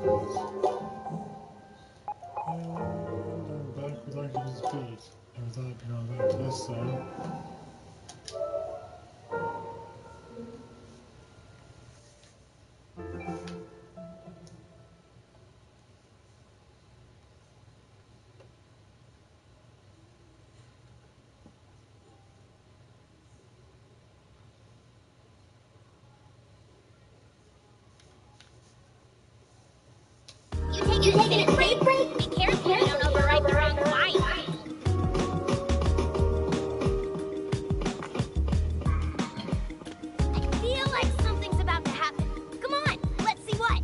I'm back with AKIBA'S Beat. And with that, we're going back to this side. You taking a break? Be careful, you don't override the wrong line. I feel like something's about to happen. Come on, let's see what.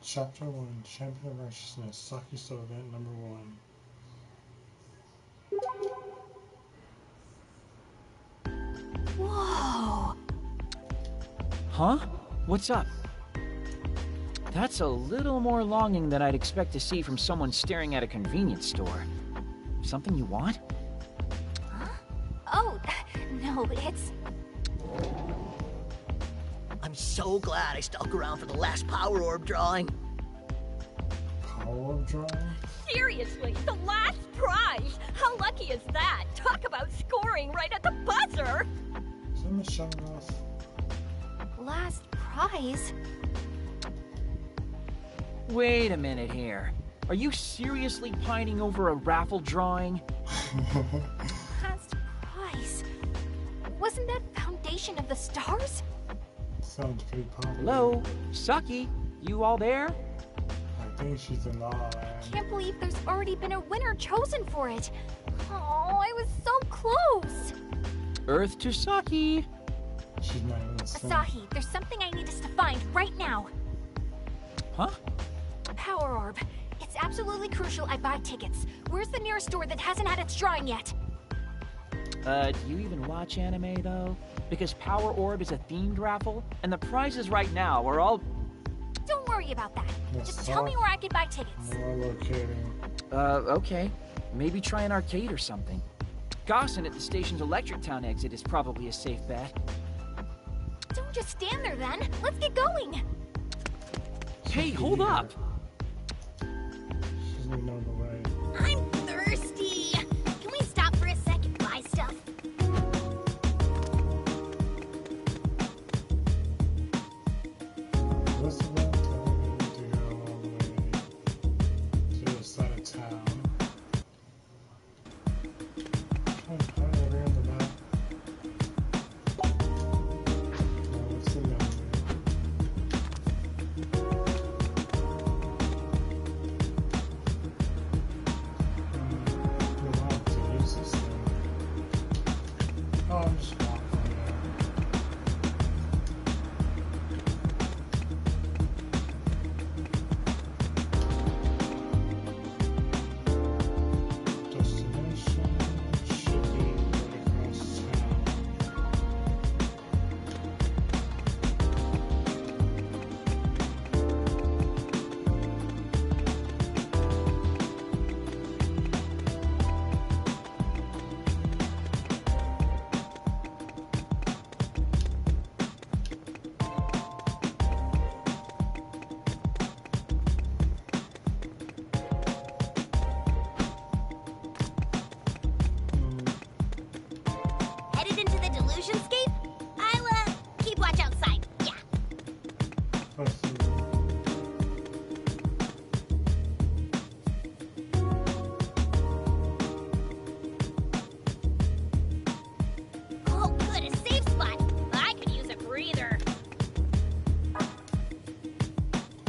Chapter 1, Champion of Righteousness, Saki Soul Event number 1. Whoa! Huh? What's up? That's a little more longing than I'd expect to see from someone staring at a convenience store. Something you want? Huh? Oh, no, it's... I'm so glad I stuck around for the last Power Orb drawing. Power Orb drawing? Seriously, the last prize! How lucky is that? Talk about scoring right at the buzzer! Someone shut off. last prize? Wait a minute here. Are you seriously pining over a raffle drawing? Last prize? Wasn't that Foundation of the Stars? Sounds pretty popular. Hello? Saki? You all there? I think she's in awe. Can't believe there's already been a winner chosen for it. Oh, I was so close. Earth to Saki. She's not innocent. Asahi, there's something I need us to find right now. Huh? Power Orb. It's absolutely crucial I buy tickets. Where's the nearest store that hasn't had its drawing yet? Do you even watch anime, though? Because Power Orb is a themed raffle, and the prizes right now are all... Don't worry about that. Yes, Just tell me where I can buy tickets. More locating. Okay. Maybe try an arcade or something. Gossin at the station's Electric Town exit is probably a safe bet. Don't just stand there then. Let's get going. Hey, hold up! She's gonna know the way. I'm thirsty. Can we stop for a sec and buy stuff? This event, I think we need to go all the way to the side of town. How do I read the map? What's the number? We'll have to use this thing. Oh, I'm just walking there. Destination should be right across town. Headed into the Delusionscape? I'll, keep watch outside. Yeah. Let's see. Oh, good, a safe spot. I could use a breather.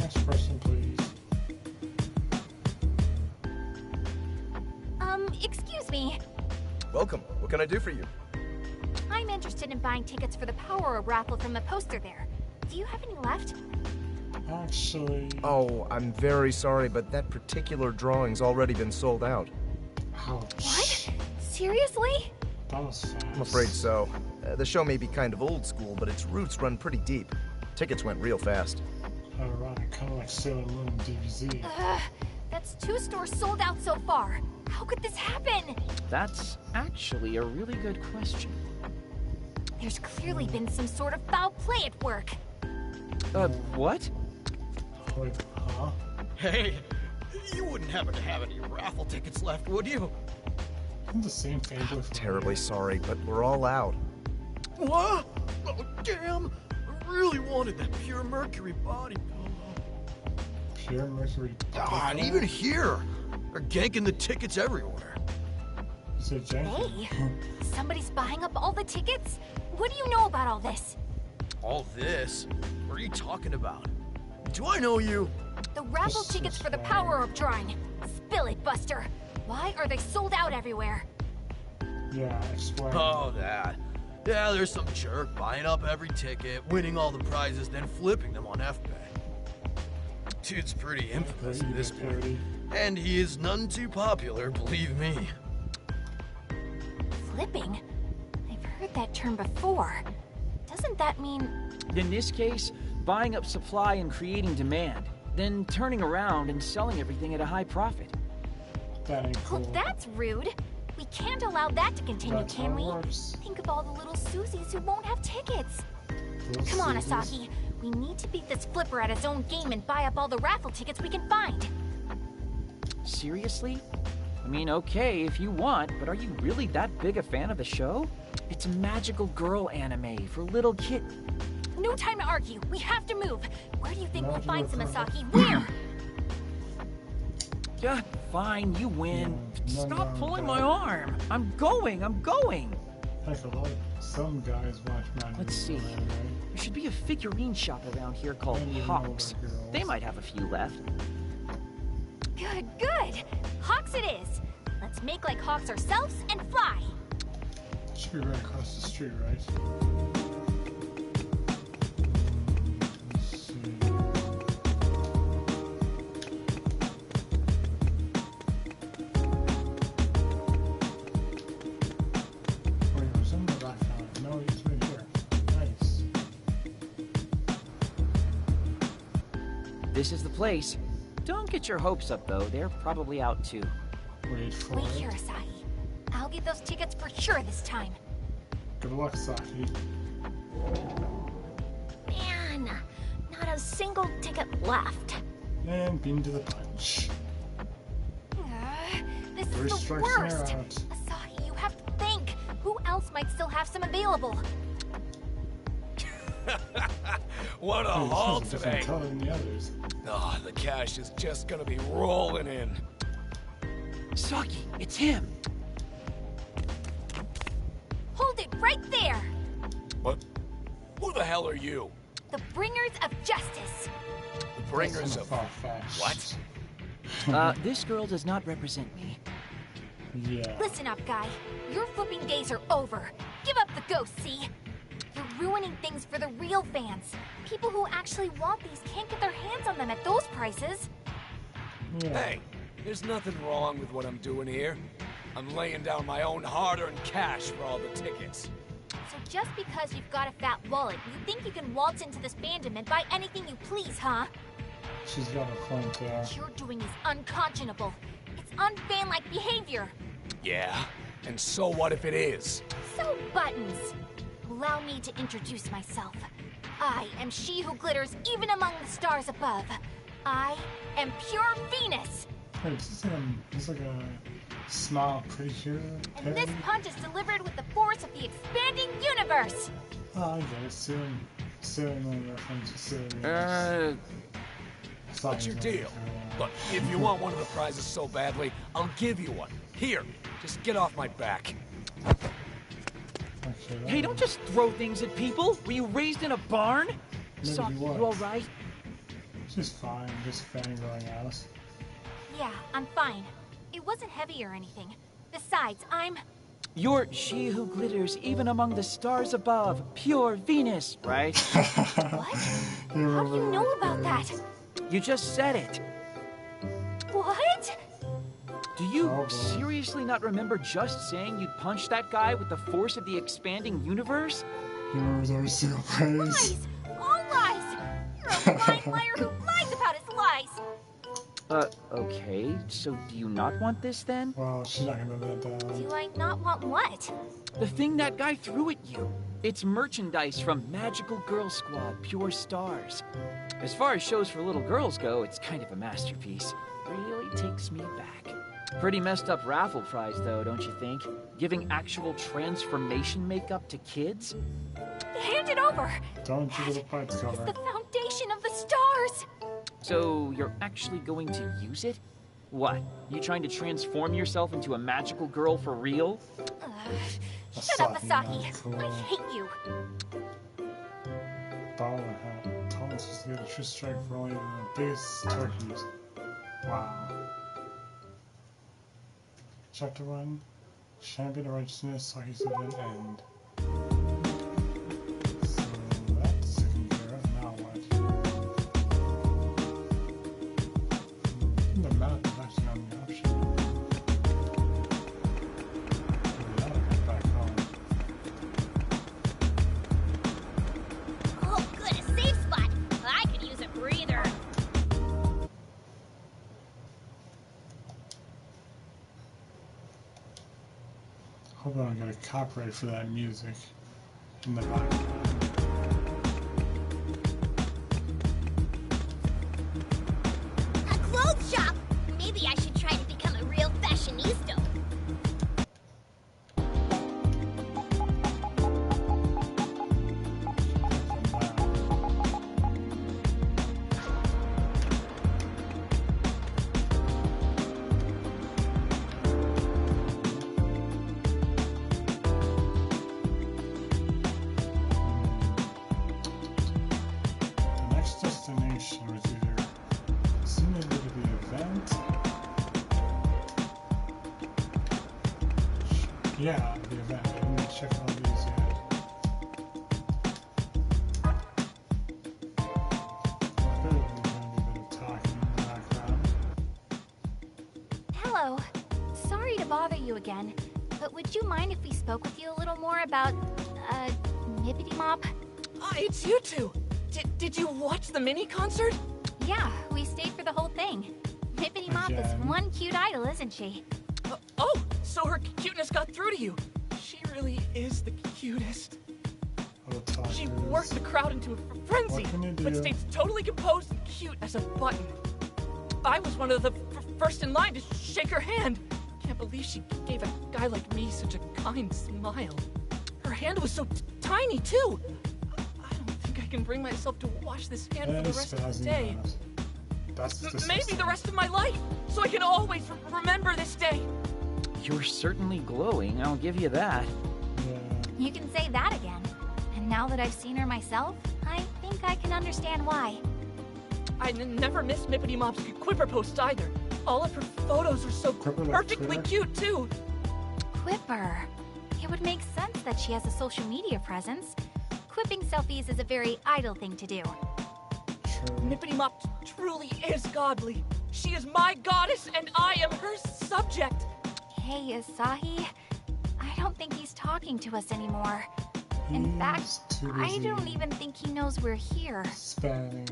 Next person, please. Excuse me. Welcome. What can I do for you? I'm interested in buying tickets for the Power Orb raffle from the poster there. Do you have any left? Actually, Oh, I'm very sorry, but that particular drawing's already been sold out. ouch. What? Seriously? That was fast. I'm afraid so. The show may be kind of old school, but its roots run pretty deep. Tickets went real fast. Ironic, kind of like Sailor Moon DBZ. That's 2 stores sold out so far. How could this happen? That's actually a really good question. There's clearly been some sort of foul play at work. What? Wait, huh? Hey, you wouldn't happen to have any raffle tickets left, would you? I'm the same fanboy for Terribly sorry, but we're all out. What? Oh, damn! I really wanted that pure mercury body pillow. Pure Mercury. And even here, they're ganking the tickets everywhere. So janky. Hey, somebody's buying up all the tickets? What do you know about all this? All this? What are you talking about? Do I know you? The raffle This tickets is for the fine. power-up drawing. Spill it, Buster. Why are they sold out everywhere? Yeah, explain. Oh, that. Yeah, there's some jerk buying up every ticket, winning all the prizes, then flipping them on FBay. Dude's pretty infamous at this point. Parody. And he is none too popular, believe me. Flipping? I've heard that term before. Doesn't that mean... In this case, buying up supply and creating demand, then turning around and selling everything at a high profit. That ain't Well, cool. that's rude. We can't allow that to continue, That's can how it we? works. Think of all the little Susies who won't have tickets. Little Come on, Susies. Asaki. We need to beat this flipper at his own game and buy up all the raffle tickets we can find. Seriously? I mean, okay, if you want, but are you really that big a fan of the show? It's a magical girl anime for little kid. No time to argue. We have to move. Where do you think we'll Magical find some, girl. Asaki? Where? Yeah, fine, you win. No, Stop no, pulling no. my arm. I'm going. Heck, a lot. Some guys watch magical Let's see. girl anime. There should be a figurine shop around here called I don't Hawks. know about girls. They might have a few left. Good, good. Hawks it is. Let's make like hawks ourselves and fly. Should be right across the street, right? Let's see. Wait, there's something that I found. No, it's right here. Nice. This is the place. Don't get your hopes up, though. They're probably out, too. Wait for Wait it. here, Asahi. I'll get those tickets for sure this time. Good luck, Saki. Man, not a single ticket left. And beam to the punch. This First is the strikes worst. are out. Asahi, you have to think. Who else might still have some available? What a Hey, this haul one's a different today. color than the others. Oh, the cash is just gonna be rolling in. Saki, it's him. Hold it right there. What? Who the hell are you? The bringers of justice. The bringers That's of... far-fetched. What? This girl does not represent me. Yeah. Listen up, guy. Your flipping days are over. Give up the ghost, see? You're ruining things for the real fans. People who actually want these can't get their hands on them at those prices. Yeah. Hey, there's nothing wrong with what I'm doing here. I'm laying down my own hard-earned cash for all the tickets. So just because you've got a fat wallet, you think you can waltz into this fandom and buy anything you please, huh? She's got a point there. What you're doing is unconscionable. It's unfan-like behavior. Yeah? And so what if it is? So, Buttons, allow me to introduce myself. I am she who glitters even among the stars above. I am pure Venus. Hey, it's like a smile pretty here. And this punch is delivered with the force of the expanding universe. Oh, I get it. Sailor Moon reference to Sailor Moon. What's your deal? Look, if you want one of the prizes so badly, I'll give you one. Here, just get off my back. Okay, Hey, don't just throw things at people. Were you raised in a barn? Maybe Saki, he you was. alright? She's fine, just fangirling out. Yeah, I'm fine. It wasn't heavy or anything. Besides, I'm... You're she who glitters even among the stars above, pure Venus, right? What? How do you know about that? You just said it. What? Do you Oh, boy. seriously not remember just saying you'd punch that guy with the force of the expanding universe? He remembers every single phrase. Lies! All lies! You're a lying liar who lies about his lies! Okay. So do you not want this then? Well, she's not gonna let that down. Do I not want what? The thing that guy threw at you. It's merchandise from Magical Girl Squad, Pure Stars. As far as shows for little girls go, it's kind of a masterpiece. Really takes me back. Pretty messed up raffle prize though, don't you think? Giving actual transformation makeup to kids? Hand it over! Don't jiggle the parts It's cover. the foundation of the stars! So you're actually going to use it? What? You trying to transform yourself into a magical girl for real? Shut up, Asahi, Asahi! cool. I hate you! Ball and hat. Thomas used to get a true strike for only the biggest turkeys. Wow. Chapter 1. Champion of Righteousness, so he's at an end. So that's taken care of. Now what? The map is actually on the option. We gotta get back home. Oh, good, a safe spot. I could use a breather. Hope I don't get a copyright for that music in the background. A clothes shop. Maybe I should try to become a real fashionista. The next destination was either similar to the event. Yeah, the event. I didn't check all these yet. There's gonna be a bit of talking in the background. Hello. Sorry to bother you again, but would you mind if we spoke with you a little more about, Nippity Mop? It's you two! Did you watch the mini concert? Yeah, we stayed for the whole thing. Nippity Mop is Again? one cute idol, isn't she? Oh, so her cuteness got through to you. She really is the cutest. Otakus. She worked the crowd into a frenzy, What can you but do? stays totally composed and cute as a button. I was one of the first in line to shake her hand. Can't believe she gave a guy like me such a kind smile. Her hand was so tiny, too. I don't think I can bring myself to wash this hand for the rest of the day. That's disgusting. Maybe the rest of my life, so I can always remember this day. You're certainly glowing, I'll give you that. Yeah. You can say that again. And now that I've seen her myself, I think I can understand why. I never miss Nippity Mop's Quipper posts either. All of her photos are so Quipper like perfectly Twitter? cute, too. Quipper. It would make sense that she has a social media presence. Quipping selfies is a very idle thing to do. True. Nippity Mop truly is godly. She is my goddess, and I am her subject. Hey, Asahi. I don't think he's talking to us anymore. In fact, He's too I busy don't even think he knows we're here. Spanning.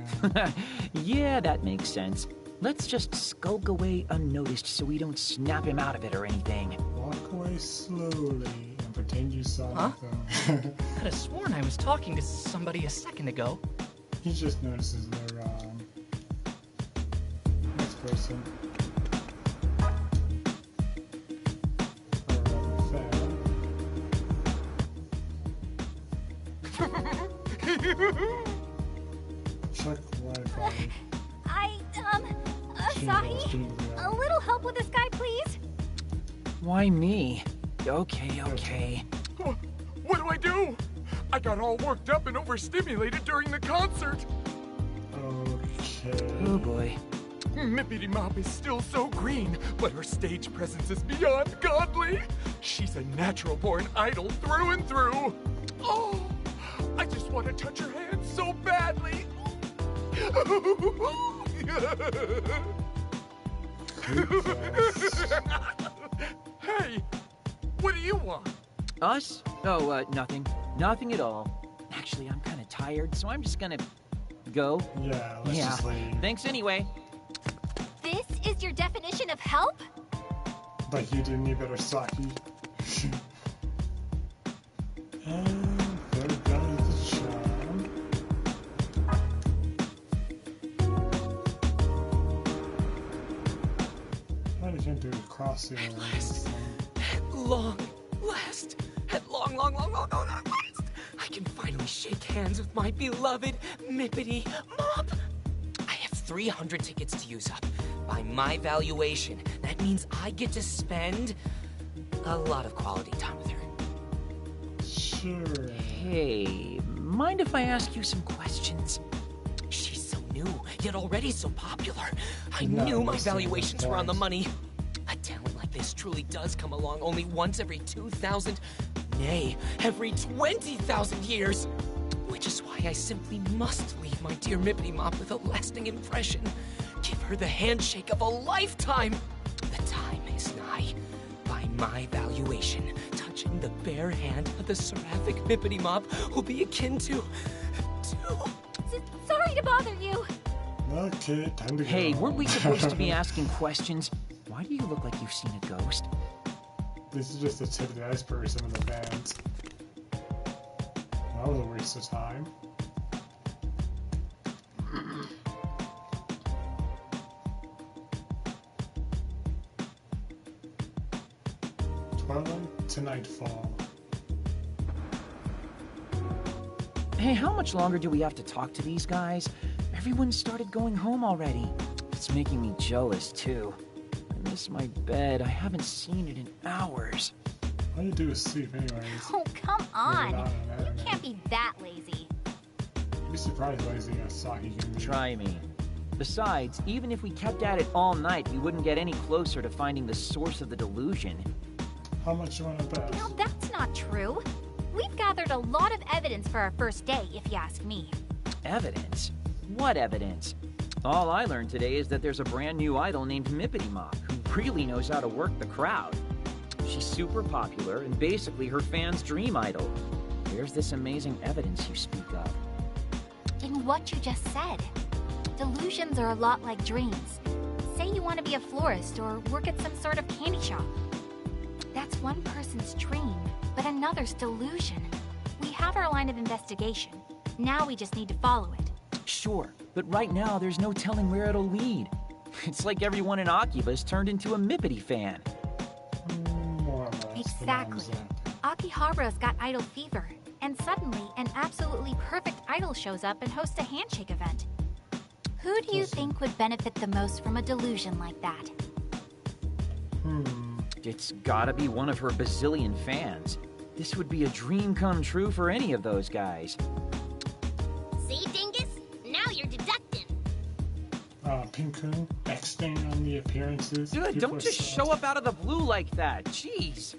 Yeah, that makes sense. Let's just skulk away unnoticed so we don't snap him out of it or anything. Walk away slowly and pretend you saw Huh? nothing. I could have sworn I was talking to somebody a second ago. He just notices they're next person. Or rather, Check Wi-Fi. Asahi? A little help with this guy, please? Why me? Okay. What do I do? I got all worked up and overstimulated during the concert. Okay. Oh boy. Nippity Mop is still so green, but her stage presence is beyond godly. She's a natural-born idol through and through. Oh, I just want to touch her hand so badly. Hey, what do you want? Us? Oh, nothing. Nothing at all. Actually, I'm kind of tired, so I'm just gonna go. Yeah, let's Yeah. just leave. Thanks anyway. This is your definition of help? But you didn't need better Saki. And there goes the charm. I can't do a crossing. At last, I can finally shake hands with my beloved Mippity Mop. I have 300 tickets to use up. By my valuation, that means I get to spend a lot of quality time with her. Sure. Hey, mind if I ask you some questions? She's so new, yet already so popular. I No, knew my that's the valuations were on the point. money. A talent like this truly does come along only once every 2,000, nay, every 20,000 years. Which is why I simply must leave my dear Mippity Mop with a lasting impression. Give her the handshake of a lifetime. The time is nigh. By my valuation, touching the bare hand of the seraphic Mippity Mop will be akin to... Sorry to bother you. Okay, time to go. Hey, weren't we supposed to be asking questions? Why do you look like you've seen a ghost? This is just the tip of the iceberg of some of the bands. That was a waste of time. Twilight to nightfall. Hey, how much longer do we have to talk to these guys? Everyone started going home already. It's making me jealous, too. I miss my bed. I haven't seen it in hours. All you do is sleep anyways. Oh, come on. Moving on, You can't be that lazy. You'd be surprised lazy as Saki can be. Try me. Besides, even if we kept at it all night, we wouldn't get any closer to finding the source of the delusion. How much you want to bet? No, that's not true. We've gathered a lot of evidence for our first day, if you ask me. Evidence? What evidence? All I learned today is that there's a brand new idol named Mippity Mop who really knows how to work the crowd. She's super popular and basically her fans' dream idol. Where's this amazing evidence you speak of? In what you just said. Delusions are a lot like dreams. Say you want to be a florist or work at some sort of candy shop. That's one person's dream, but another's delusion. We have our line of investigation. Now we just need to follow it. Sure, but right now there's no telling where it'll lead. It's like everyone in AKIBA'S turned into a Mippity fan. More or less. Exactly. Akihabara's got idol fever, and suddenly an absolutely perfect idol shows up and hosts a handshake event. Who do you think would benefit the most from a delusion like that? It's gotta be one of her bazillion fans. This would be a dream come true for any of those guys. See, Dingus? Now you're deducting. Pinkun, X-Stain on the appearances. Dude, People don't are just so- show up out of the blue like that. Jeez.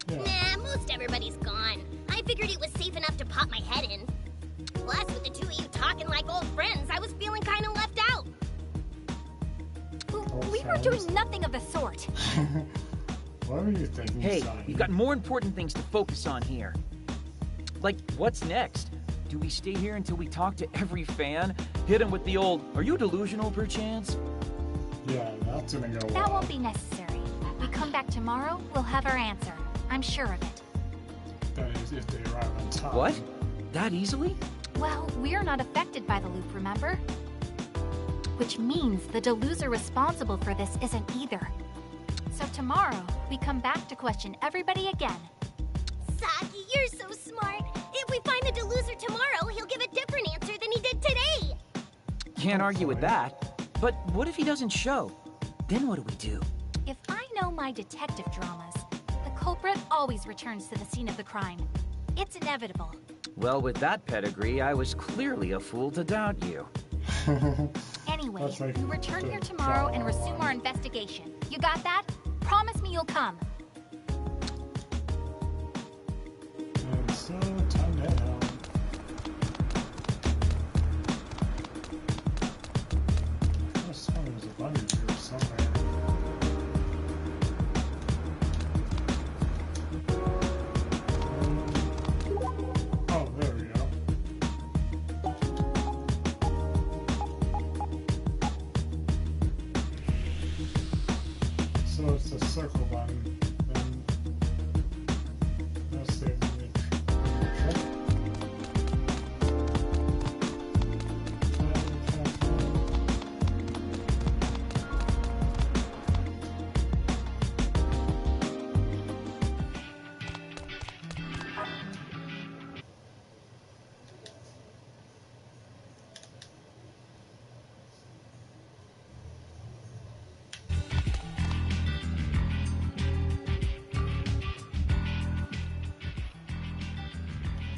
Yeah. Nah, most everybody's gone. I figured it was safe enough to pop my head in. Plus, with the two of you talking like old friends, I was feeling kind of left out. We were doing nothing of the sort. What were you thinking, Hey, Saki? we've got more important things to focus on here. Like, what's next? Do we stay here until we talk to every fan? Hit them with the old, are you delusional perchance? Yeah, that's gonna go well. That won't be necessary. We come back tomorrow, we'll have our answer. I'm sure of it. That is, if they arrive on time. What? That easily? Well, we're not affected by the loop, remember? Which means the deluser responsible for this isn't either. So tomorrow, we come back to question everybody again. Saki, you're so smart. If we find the deluser tomorrow, he'll give a different answer than he did today. Can't argue with that. But what if he doesn't show? Then what do we do? If I know my detective dramas, the culprit always returns to the scene of the crime. It's inevitable. Well, with that pedigree, I was clearly a fool to doubt you. Anyway, That's like we return the here tomorrow and drama resume one. our investigation. You got that? Promise me you'll come. And so, time to head home. I saw there was a bunny here somewhere. Oh, there we go.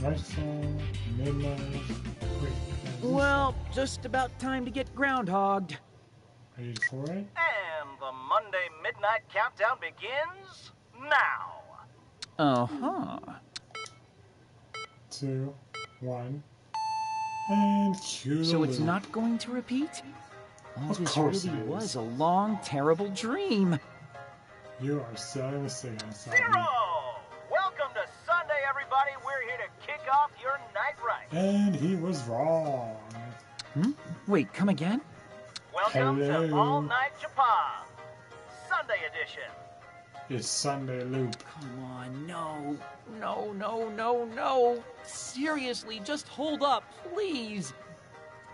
Nightfall, midnight. Wait. Well, just about time to get groundhogged. Are you for it? And the Monday Midnight Countdown begins now. Uh-huh. 2, 1, and cue the So it's loop. not going to repeat? Oh, Of this course really it is. was a long, terrible dream. You are selling the signal, Zero! Welcome to Sunday, everybody. We're here to kick off your night right. And he was wrong. Wait, come again? Welcome to Hello. All Night Japan, Sunday edition. It's Sunday loop. Come on, no. No, no, no, no. Seriously, just hold up, please.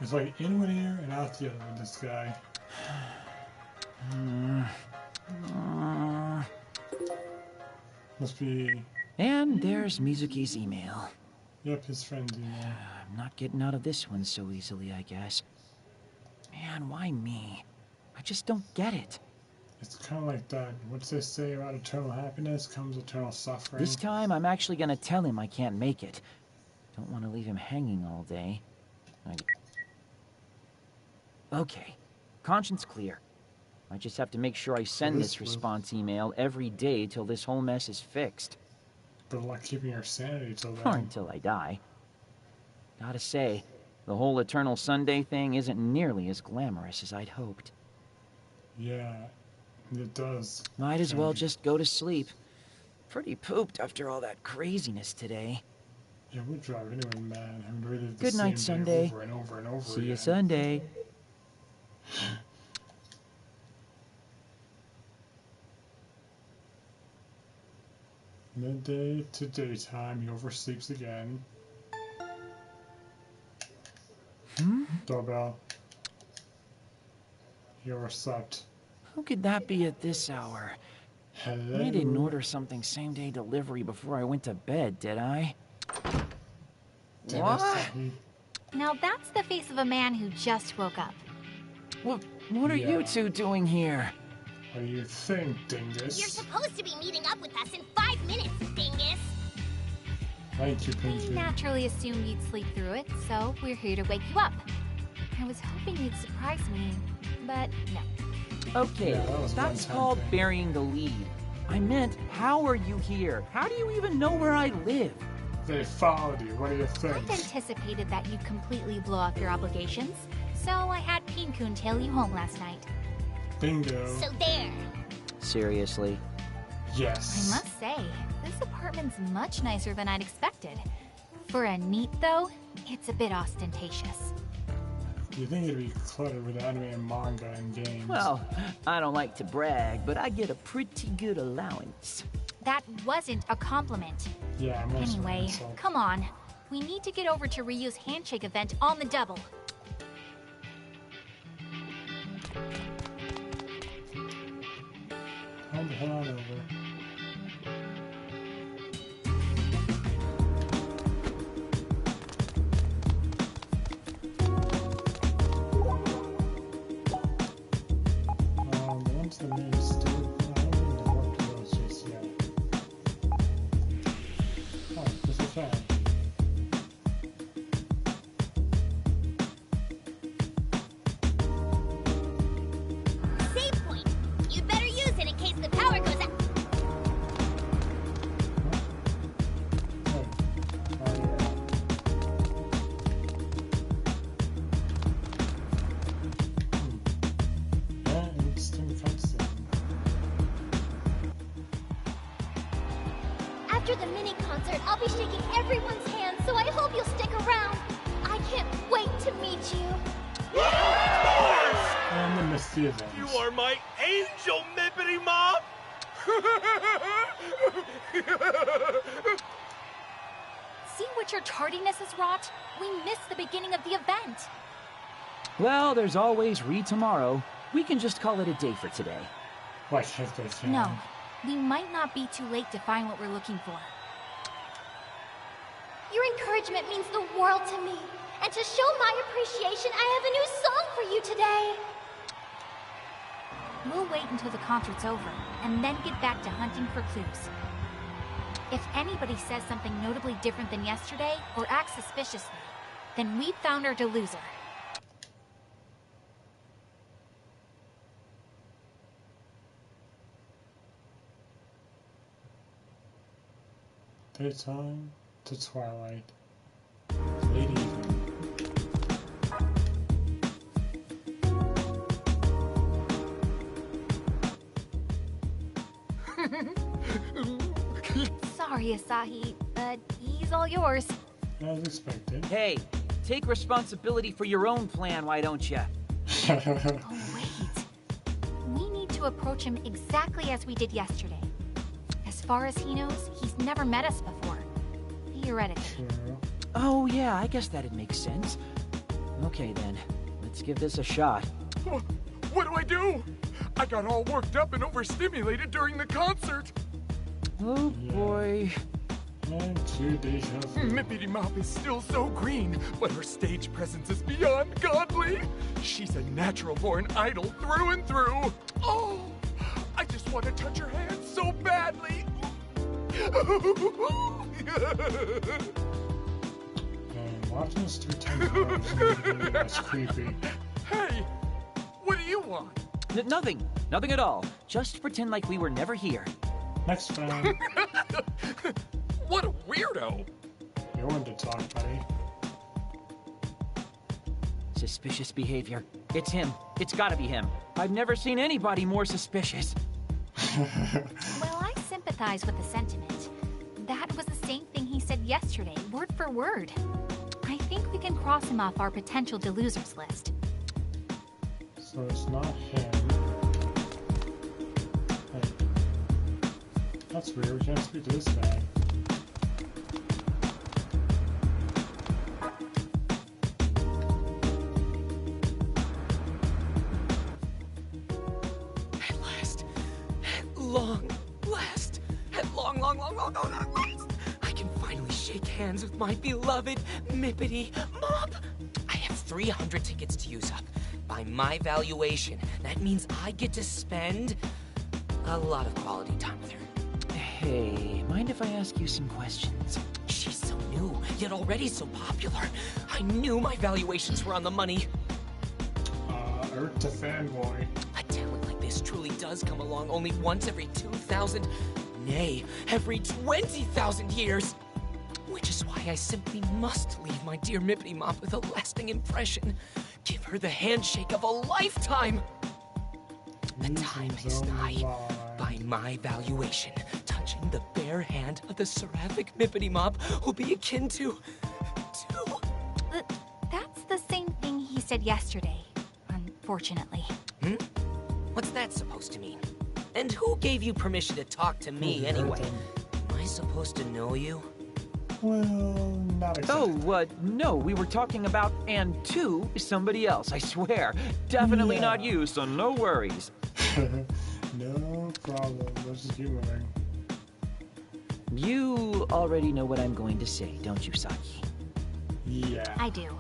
It's like in one ear and out the other with this guy. Must be. And there's Mizuki's email. Yep, his friend's email. I'm not getting out of this one so easily, I guess. Man, why me? I just don't get it. It's kind of like that. What's they say about eternal happiness comes eternal suffering? This time, I'm actually gonna tell him I can't make it. Don't want to leave him hanging all day. Okay, conscience clear. I just have to make sure I send this this will- response email every day till this whole mess is fixed. Good luck keeping your sanity till Or then. until I die. Gotta say, the whole Eternal Sunday thing isn't nearly as glamorous as I'd hoped. Yeah, it does. Might as well Kinda. just go to sleep. Pretty pooped after all that craziness today. Yeah, would drive anyone mad having to relive the Good night, same Sunday. day over and over and over See again. you Sunday. Midday to daytime, he oversleeps again. Doorbell. He overslept. Who could that be at this hour? Hello. I didn't order something same-day delivery before I went to bed, did I? Dennis, What? Now that's the face of a man who just woke up. What are Yeah. you two doing here? What do you think, dingus? You're supposed to be meeting up with us in 5 minutes, dingus. Thank you, We Pinky. naturally assumed you'd sleep through it, so we're here to wake you up. I was hoping you'd surprise me, but no. Okay, Yeah, that was that's one-time called thing. burying the lead. I meant, how are you here? How do you even know where I live? They followed you. What do you think? I'd anticipated that you'd completely blow off your obligations, so I had Pin-kun tail you home last night. Bingo. So there. Seriously? Yes. I must say, this apartment's much nicer than I'd expected. For a neat, though, it's a bit ostentatious. You think it'd be cluttered with anime and manga and games? Well, I don't like to brag, but I get a pretty good allowance. That wasn't a compliment. yeah, I'm also Anyway, insult. come on. We need to get over to Ryu's handshake event on the double. Come the hell on over. The one to the main stoop. I don't need to walk to those just yet. Oh, there's a fan. Save point. You'd better use it in case the power goes out. Oh, yeah, instant cutscene. After the mini concert, I'll be shaking everyone's hand, so I hope you'll stick around. I can't wait to meet you. And the Misty event. You are my angel, Mippity Mop! See what your tardiness has wrought? We missed the beginning of the event. Well, there's always tomorrow. We can just call it a day for today. Why can't they can? No, we might not be too late to find what we're looking for. Your encouragement means the world to me. And to show my appreciation, I have a new song for you today. We'll wait until the concert's over, and then get back to hunting for clues. If anybody says something notably different than yesterday or acts suspiciously, then we've found our deluser. Daytime to twilight. Late evening. Sorry, Asahi, but he's all yours. As expected. Hey, take responsibility for your own plan, why don't you? Oh, wait. We need to approach him exactly as we did yesterday. As far as he knows, he's never met us before. Theoretically. Sure. Oh, yeah, I guess that'd make sense. Okay, then. Let's give this a shot. What do I do? I got all worked up and overstimulated during the concert. Oh, boy. And 2 deja vu. Mippity Mop is still so green, but her stage presence is beyond godly. She's a natural-born idol through and through. Oh, I just want to touch her hand so badly. And watching this 2 times is that's creepy. Hey, what do you want? Nothing. Nothing at all. Just pretend like we were never here. Next fan. What a weirdo. You're one to talk, buddy. Suspicious behavior. It's him. It's gotta be him. I've never seen anybody more suspicious. Well, I sympathize with the sentiment. That was the same thing he said yesterday, word for word. I think we can cross him off our potential delosers list. So it's not him. Hey. That's weird, we can't speak to this guy. At last. At long last. I can finally shake hands with my beloved Mippity Mop. I have 300 tickets to use up. By my valuation, that means I get to spend a lot of quality time with her. Hey, mind if I ask you some questions? She's so new, yet already so popular. I knew my valuations were on the money. Earth to fanboy. A talent like this truly does come along only once every 2,000, nay, every 20,000 years. Which is why I simply must leave my dear Mippity Mop with a lasting impression. Give her the handshake of a lifetime. The time is nigh. By my valuation, touching the bare hand of the seraphic Mippity Mop will be akin to... That's the same thing he said yesterday, unfortunately. What's that supposed to mean? And who gave you permission to talk to me anyway? Am I supposed to know you? Well, not exactly. Oh, no, we were talking about and to somebody else, I swear. Definitely Yeah. not you, so no worries. No problem. Let's just keep moving. You already know what I'm going to say, don't you, Saki? Yeah. I do.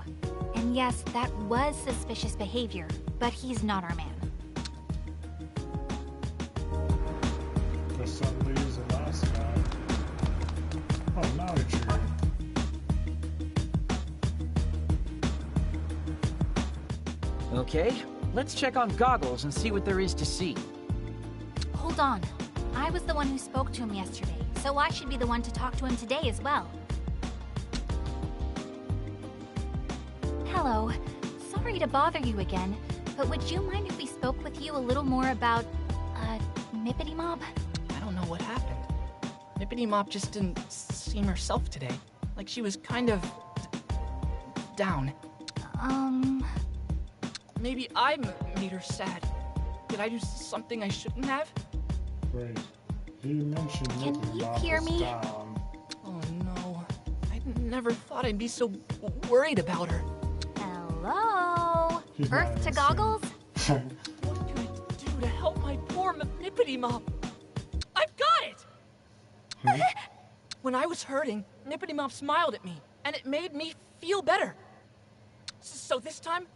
And yes, that was suspicious behavior, but he's not our man. For some reason, last guy. Oh, now it's you. Okay, let's check on Goggles and see what there is to see. Hold on. I was the one who spoke to him yesterday, so I should be the one to talk to him today as well. Hello. Sorry to bother you again, but would you mind if we spoke with you a little more about, Mippity Mop? I don't know what happened. Mippity Mop just didn't seem herself today. Like she was kind of... down. Maybe I made her sad. Did I do something I shouldn't have? Wait. He mentioned Can Mippity you Mop hear was me? down. Oh no. I never thought I'd be so worried about her. Hello? He's not Earth to innocent. Goggles? What can I do to help my poor Mippity Mop? I've got it! When I was hurting, Mippity Mop smiled at me, and it made me feel better. So this time,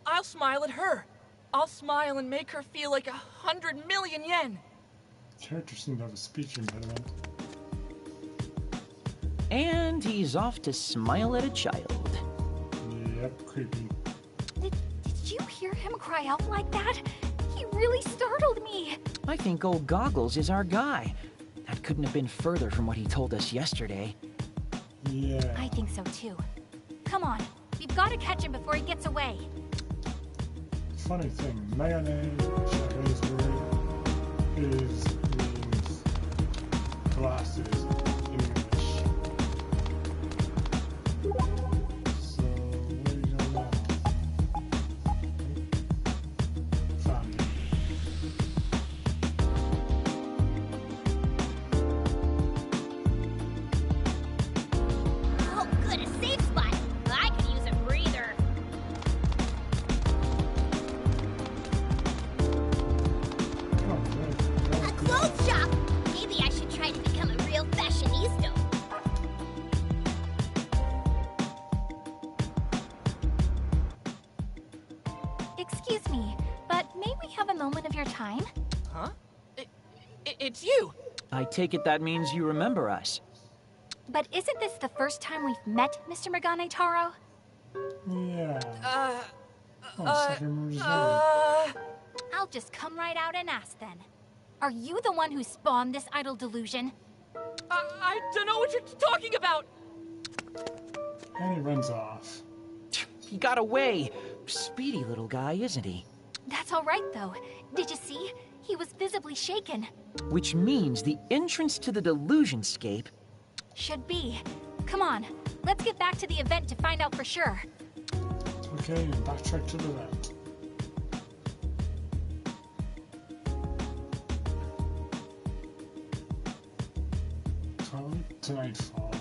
I'll smile at her. I'll smile and make her feel like 100 million yen. Character seemed to have a speech impediment. And he's off to smile at a child. Yep, creepy. Did you hear him cry out like that? He really startled me. I think old Goggles is our guy. That couldn't have been further from what he told us yesterday. Yeah. I think so too. Come on, we've got to catch him before he gets away. Funny thing, mayonnaise, Japanese word, means glasses in English. So, where do you go now? Found it. Oh, good, a safe spot. I could use a breather. A clothes shop! Maybe I should try to become a real fashionista. Excuse me, but may we have a moment of your time? Huh? It's you! I take it that means you remember us. But isn't this the first time we've met, Mr. Megane Taro? Yeah. I'll just come right out and ask then. Are you the one who spawned this idle delusion? I don't know what you're talking about! And he runs off. He got away. Speedy little guy, isn't he? That's all right, though. Did you see? He was visibly shaken. Which means the entrance to the delusionscape... Should be. Come on, let's get back to the event to find out for sure. Okay, backtrack to the event. Twilight to nightfall.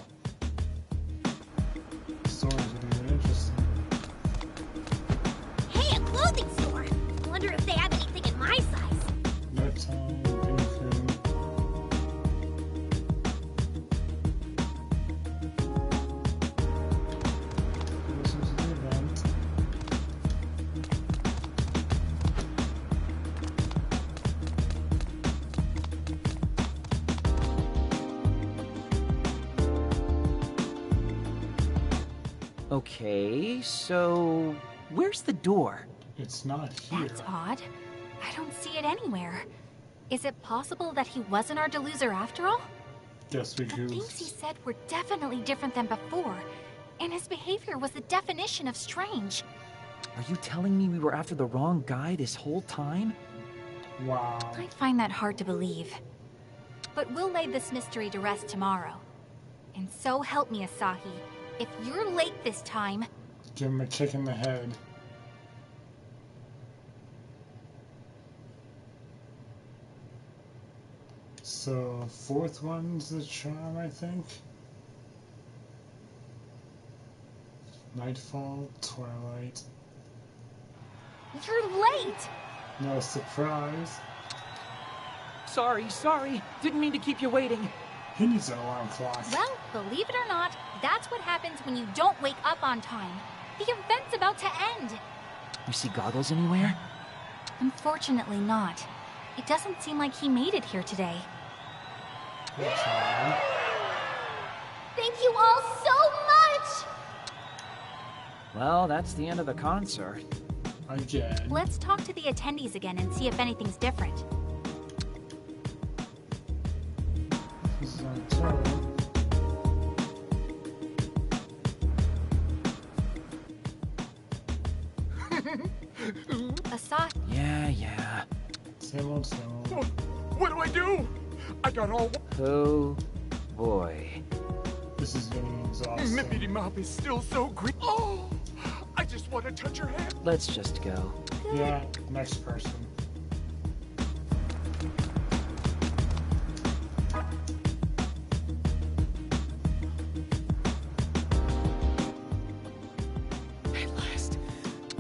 Stories would be really interesting. Hey, a clothing store! Wonder if they have anything in my size. Nighttime, Bacon. Listen to the event. Okay, so... where's the door? It's not here. That's odd. I don't see it anywhere. Is it possible that he wasn't our deluser after all? Guess we The things he goose. said were definitely different than before, and his behavior was the definition of strange. Are you telling me we were after the wrong guy this whole time? Wow. I find that hard to believe. But we'll lay this mystery to rest tomorrow. And so help me, Asahi. If you're late this time... Give him a kick in the head. So, fourth one's the charm, I think. Nightfall, twilight. You're late! No surprise. Sorry. Didn't mean to keep you waiting. He needs an alarm clock. Well, believe it or not, that's what happens when you don't wake up on time. The event's about to end. You see Goggles anywhere? Unfortunately not. It doesn't seem like he made it here today. Okay. Thank you all so much! Well, that's the end of the concert. Again. Let's talk to the attendees again and see if anything's different. This is on turn. Asahi. Yeah. Same old, same old. What do I do? I got all... Oh, boy. This is getting exhausting. Mippity Mop is still so green. Oh! I just want to touch her hand. Let's just go. Yeah, next person. At last,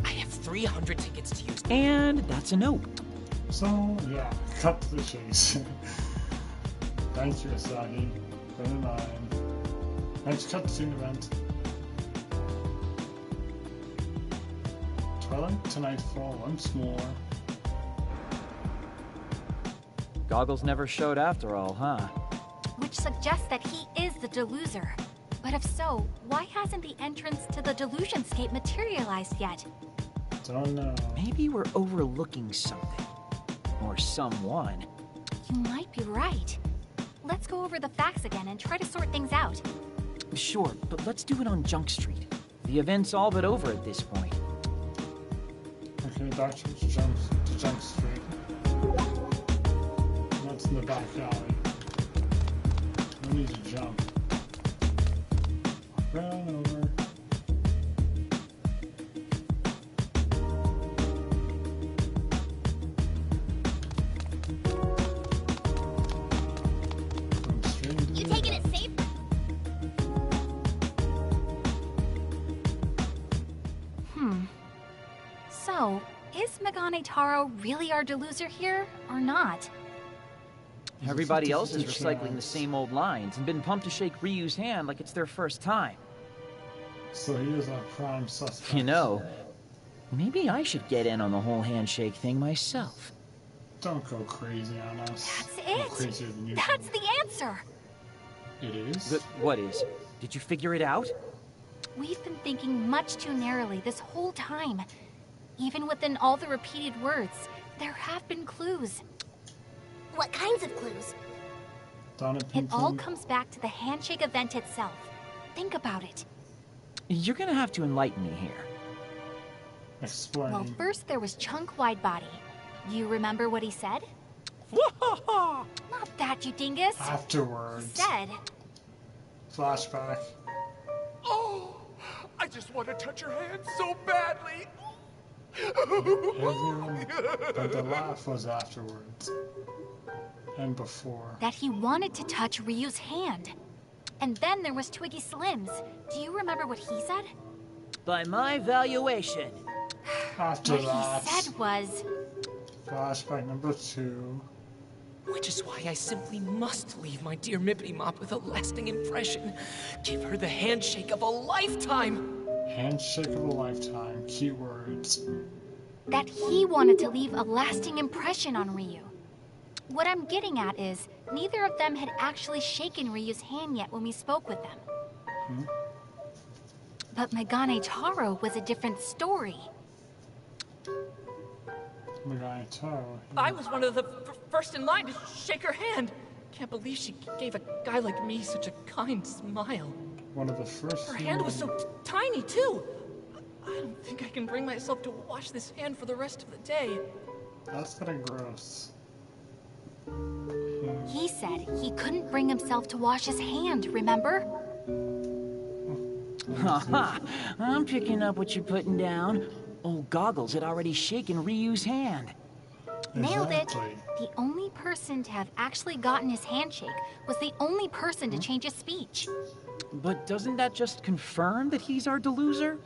I have 300 tickets to use. And that's a note. So, yeah, cut to the chase. Thank you, Asahi. Bear in mind. Next cutscene event. Twilight to nightfall once more. Goggles never showed after all, huh? Which suggests that he is the deluser. But if so, why hasn't the entrance to the Delusionscape materialized yet? Don't know. Maybe we're overlooking something. Or someone. You might be right. Let's go over the facts again and try to sort things out. Sure, but let's do it on Junk Street. The event's all but over at this point. Okay, back to Junk Street. That's in the back alley. We need to jump. Run over. You taking it safe? So, is Megane Taro really our Deluser here, or not? Everybody else is recycling the same old lines and been pumped to shake Ryu's hand like it's their first time. So he is our prime suspect. You know, maybe I should get in on the whole handshake thing myself. Don't go crazy on us. That's Go it! crazier than you. That's the answer! It is? But what is? Did you figure it out? We've been thinking much too narrowly this whole time. Even within all the repeated words, there have been clues. What kinds of clues? It all comes back to the handshake event itself. Think about it. You're gonna have to enlighten me here. Explain. Well, first there was Chunk Widebody. You remember what he said? Not that, you dingus. Afterwards. He said... Flashback. Oh, I just want to touch her hand so badly. Everyone, but the laugh was afterwards. And before. That he wanted to touch Ryu's hand. And then there was Twiggy Slims. Do you remember what he said? By my valuation. After what that. he said was... Flashback number 2. Which is why I simply must leave my dear Mippity Mop with a lasting impression. Give her the handshake of a lifetime. Handshake of a lifetime. Keywords. That he wanted to leave a lasting impression on Ryu. What I'm getting at is, neither of them had actually shaken Ryu's hand yet when we spoke with them. But Megane Taro was a different story. Megane Taro. I was one of the first in line to shake her hand. Can't believe she gave a guy like me such a kind smile. One of the first. Her hand was so tiny, too. I don't think I can bring myself to wash this hand for the rest of the day. That's kind of gross. He said he couldn't bring himself to wash his hand, remember? Haha, I'm picking up what you're putting down. Old Goggles had already shaken Ryu's hand. Nailed it. The only person to have actually gotten his handshake was the only person to change his speech. But doesn't that just confirm that he's our Deluser?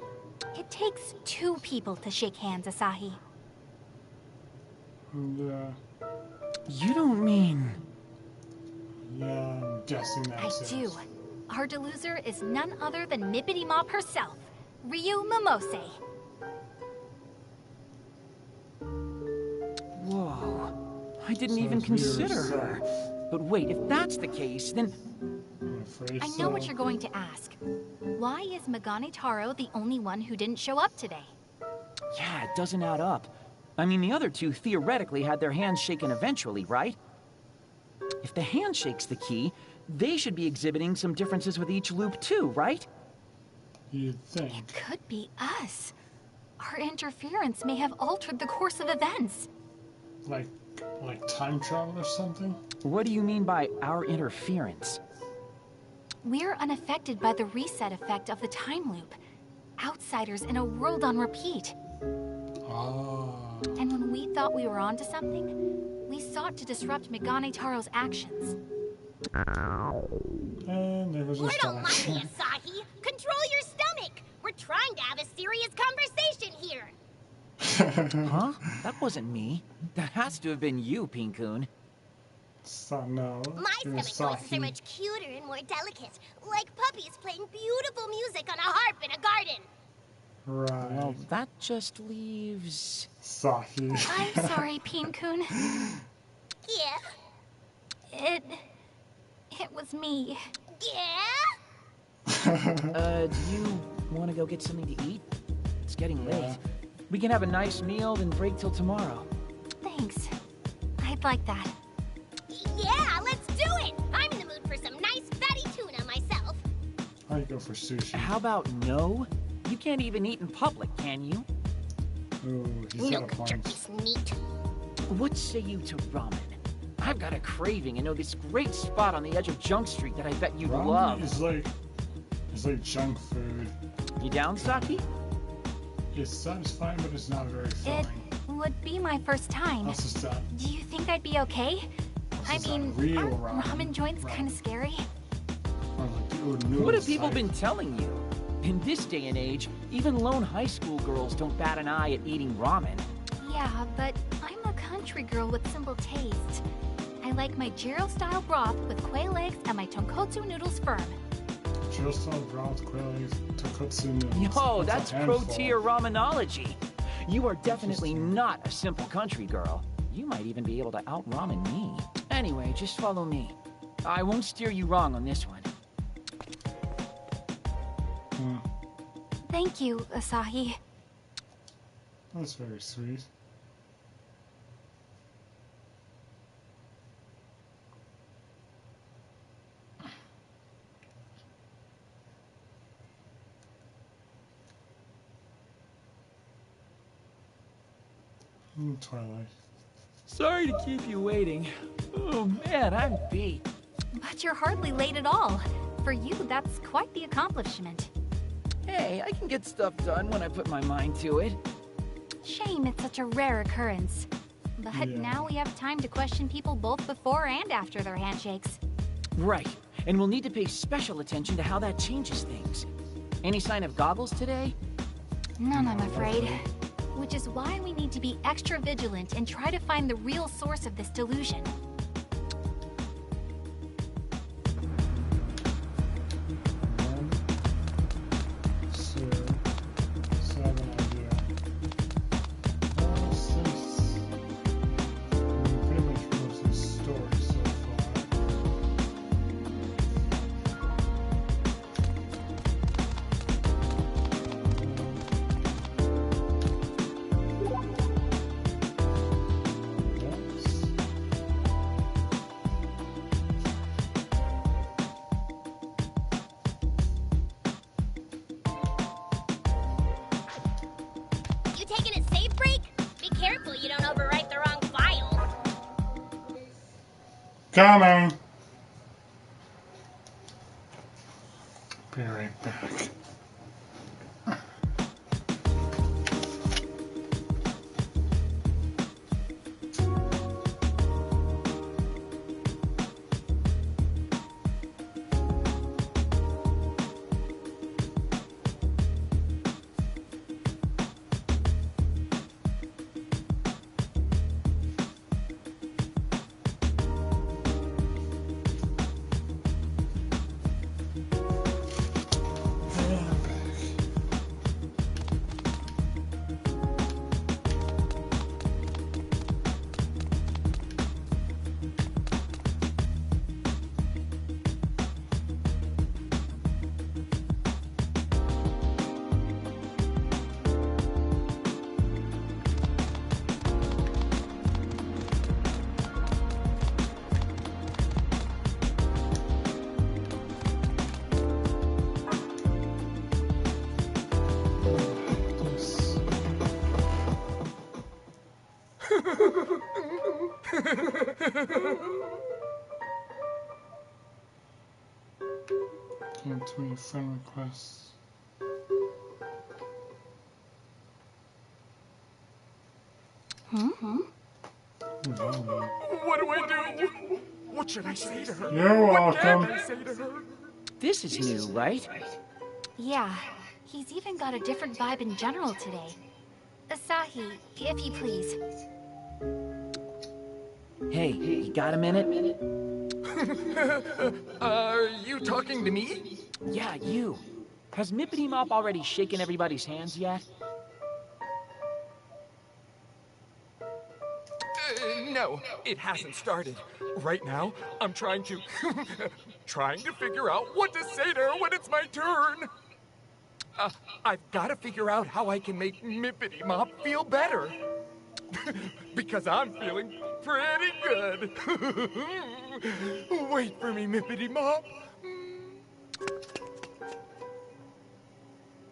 It takes 2 people to shake hands, Asahi. Yeah. You don't mean... Yeah, I'm guessing that's I do. Our Deluser is none other than Mippity Mop herself, Ryu Momose. Whoa. I didn't even consider her. But wait, if that's the case, then... I know what you're going to ask. Why is Megane Taro the only one who didn't show up today? Yeah, it doesn't add up. I mean, the other 2 theoretically had their hands shaken eventually, right? If the handshake's the key, they should be exhibiting some differences with each loop too, right? You'd think. It could be us. Our interference may have altered the course of events. Like time travel or something? What do you mean by our interference? We're unaffected by the reset effect of the time loop. Outsiders in a world on repeat. Ah. And when we thought we were onto something, we sought to disrupt Megane Taro's actions. And there was a Little monkey, Asahi! Control your stomach! We're trying to have a serious conversation here! Huh? That wasn't me. That has to have been you, Pinkun. My stomach voices are much cuter and more delicate, like puppies playing beautiful music on a harp in a garden. Right. Well, that just leaves... Sahi. I'm sorry, Pinkun. Yeah? It was me. Yeah? Do you want to go get something to eat? It's getting late. We can have a nice meal, then break till tomorrow. Thanks. I'd like that. Yeah, let's do it! I'm in the mood for some nice fatty tuna myself. I'd go for sushi. How about no? You can't even eat in public, can you? Ooh, he's got a point. Jerky's neat. What say you to ramen? I've got a craving and know this great spot on the edge of Junk Street that I bet you'd Ramen love. is like junk food. You down, Saki? It's satisfying, but it's not very It filling. would be my first time. That's just that. Do you think I'd be okay? I mean, real aren't ramen. ramen joints kind of scary? What have people been telling you? In this day and age, even lone high school girls don't bat an eye at eating ramen. Yeah, but I'm a country girl with simple tastes. I like my gyro-style broth with quail eggs and my tonkotsu noodles firm. Gyro-style broth, quail eggs, tonkotsu noodles. Yo, that's a handful. pro-tier ramenology. You are definitely not a simple country girl. You might even be able to out-ramen me. Anyway, just follow me. I won't steer you wrong on this one. Thank you, Asahi. That's very sweet. Twilight. Sorry to keep you waiting. Oh man, I'm beat. But you're hardly late at all. For you, that's quite the accomplishment. Hey, I can get stuff done when I put my mind to it. Shame it's such a rare occurrence. But now we have time to question people both before and after their handshakes. Right, and we'll need to pay special attention to how that changes things. Any sign of Goggles today? None, I'm afraid. Which is why we need to be extra vigilant and try to find the real source of this delusion. 'Careful you don't overwrite the wrong file. Coming. Be right back. Can't tweet friend requests. What do I do? What should I say to her? You're What can welcome. I say to her? This is new, right? Yeah, he's even got a different vibe in general today. Asahi, if you please. Hey, you got a minute? Are you talking to me? Yeah, you. Has Mippity Mop already shaken everybody's hands yet? No, it hasn't started. Right now, I'm trying to trying to figure out what to say to her when it's my turn. I've got to figure out how I can make Mippity Mop feel better. Because I'm feeling pretty good. Wait for me, Mippity Mop.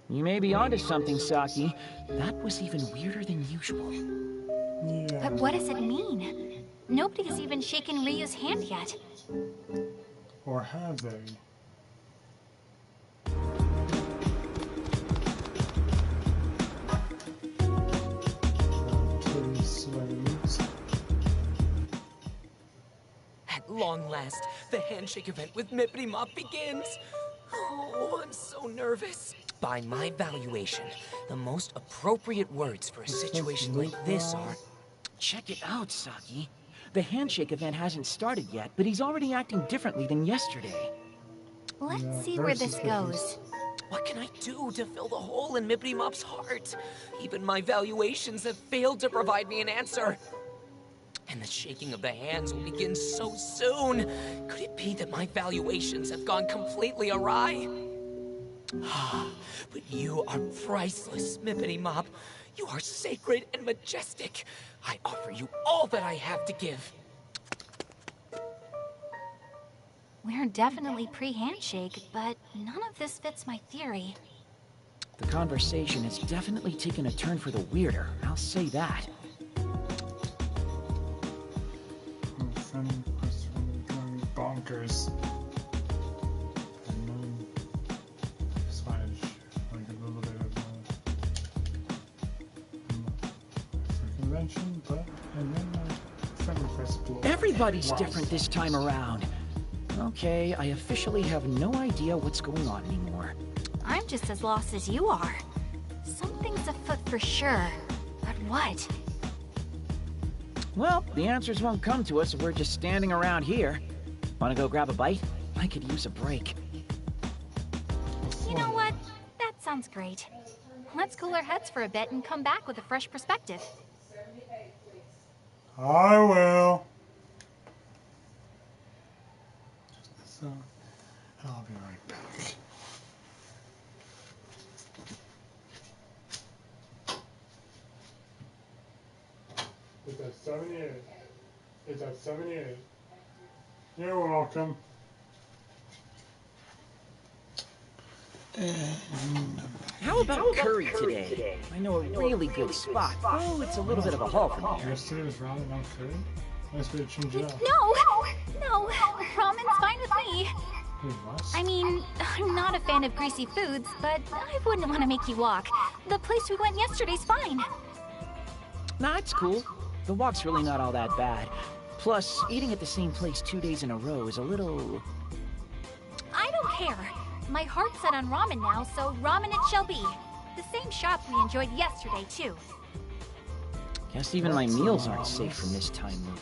You may be onto something, Saki. That was even weirder than usual. Yeah. But what does it mean? Nobody has even shaken Ryu's hand yet. Or have they? At long last, the handshake event with Mippity Mop begins. Oh, I'm so nervous. By my valuation, the most appropriate words for a situation like this are... Check it out, Saki. The handshake event hasn't started yet, but he's already acting differently than yesterday. Let's see where this goes. What can I do to fill the hole in Mippity Mop's heart? Even my valuations have failed to provide me an answer. And the shaking of the hands will begin so soon. Could it be that my valuations have gone completely awry? But you are priceless, Mippity Mop. You are sacred and majestic. I offer you all that I have to give. We're definitely pre-handshake, but none of this fits my theory. The conversation has definitely taken a turn for the weirder, I'll say that. Bonkers. And then Spanish, like a little bit of convention, but and then friendly request blow. Everybody's different this time around. Okay, I officially have no idea what's going on anymore. I'm just as lost as you are. Something's afoot for sure, but what? Well, the answers won't come to us if we're just standing around here. Wanna go grab a bite? I could use a break. You know what? That sounds great. Let's cool our heads for a bit and come back with a fresh perspective. I will. So, I'll be right back. It's at 78. It's at 78. You're welcome. How about curry today? I know a really good spot. Oh, it's a little bit of a haul from here. Yesterday was ramen on curry? Nice way to change it up. No, ramen's fine with me. Wait, what? I mean, I'm not a fan of greasy foods, but I wouldn't want to make you walk. The place we went yesterday's fine. Nah, it's cool. The walk's really not all that bad. Plus, eating at the same place 2 days in a row is a little... I don't care. My heart's set on ramen now, so ramen it shall be. The same shop we enjoyed yesterday, too. Guess even my meals aren't safe from this time loop.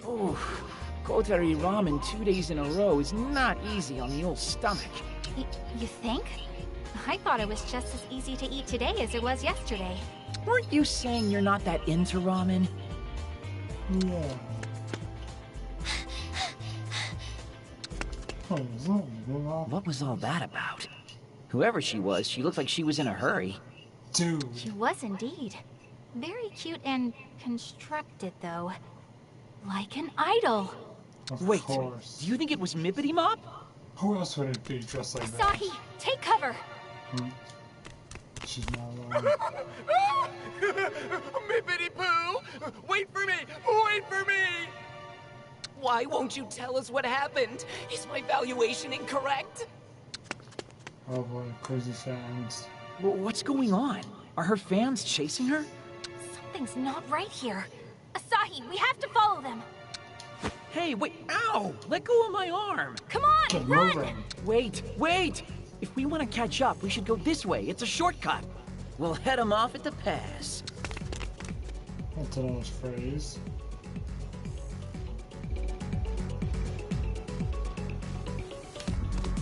Ooh, Kotari ramen 2 days in a row is not easy on the old stomach. You think? I thought it was just as easy to eat today as it was yesterday. Weren't you saying you're not that into ramen? Yeah. What was all that about? Whoever she was, she looked like she was in a hurry. Dude. She was indeed. Very cute and constructed, though. Like an idol. Wait, do you think it was Mippity Mop? Who else would it be dressed like that? Asahi, take cover! She's not alone. Mippity Poo! Wait for me! Wait for me! Why won't you tell us what happened? Is my valuation incorrect? Oh boy, crazy fans. What's going on? Are her fans chasing her? Something's not right here. Asahi, we have to follow them. Hey, wait, ow! Let go of my arm! Come on, run! Wait! If we want to catch up, we should go this way. It's a shortcut. We'll head them off at the pass. That's an old phrase.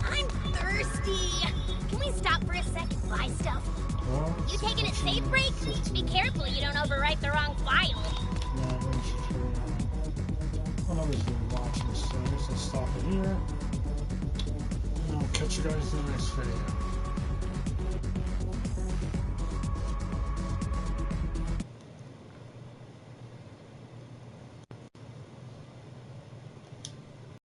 I'm thirsty. stop for a sec and buy stuff? Well, You taking a safe break? Be careful you don't overwrite the wrong file. yeah, I'm going to I'll always be watching this, so I guess I'll stop it here. And I'll catch you guys in the next video.